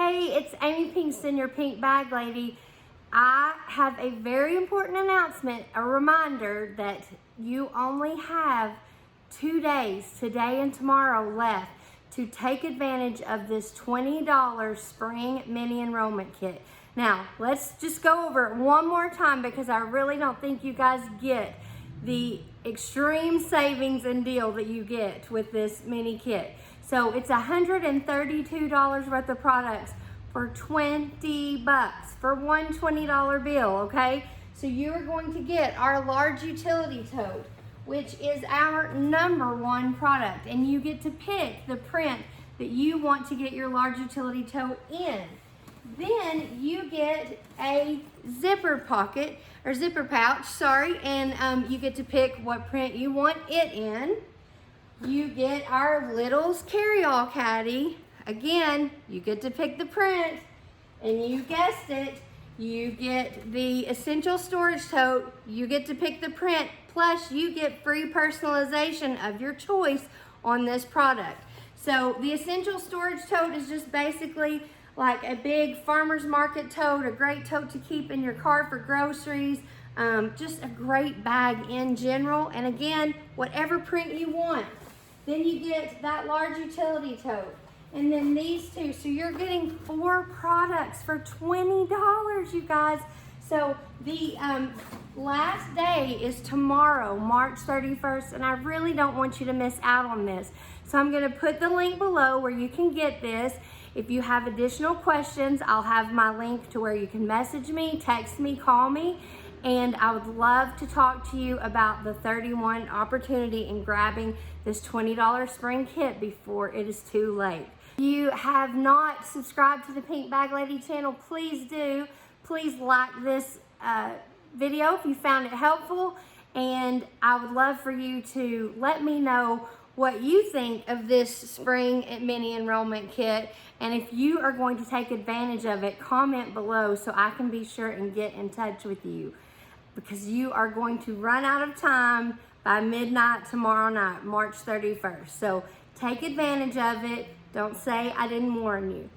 Hey, it's Amy Pinkston, your pink bag lady. I have a very important announcement, a reminder that you only have 2 days, today and tomorrow, left to take advantage of this $20 Spring Mini Enrollment Kit. Now, let's just go over it one more time because I really don't think you guys get the extreme savings and deal that you get with this mini kit. So it's $132 worth of products for 20 bucks for one $20 bill, okay? So you're going to get our large utility tote, which is our #1 product, and you get to pick the print that you want to get your large utility tote in. Then you get a zipper pocket, or zipper pouch, sorry, and you get to pick what print you want it in. You get our Littles carry-all caddy. Again, you get to pick the print, and you guessed it, you get the essential storage tote. You get to pick the print, plus you get free personalization of your choice on this product. So the essential storage tote is just basically like a big farmer's market tote, a great tote to keep in your car for groceries, just a great bag in general. And again, whatever print you want. Then you get that large utility tote. And then these two. So you're getting 4 products for $20, you guys. So the last day is tomorrow, March 31st, and I really don't want you to miss out on this. So I'm going to put the link below where you can get this. If you have additional questions, I'll have my link to where you can message me, text me, call me, and I would love to talk to you about the 31 opportunity in grabbing this $20 spring kit before it is too late. If you have not subscribed to the Pink Bag Lady channel, please do. Please like this video if you found it helpful, and I would love for you to let me know what you think of this Spring Mini Enrollment Kit, and if you are going to take advantage of it, comment below so I can be sure and get in touch with you, because you are going to run out of time by midnight tomorrow night, March 31st. So take advantage of it. Don't say I didn't warn you.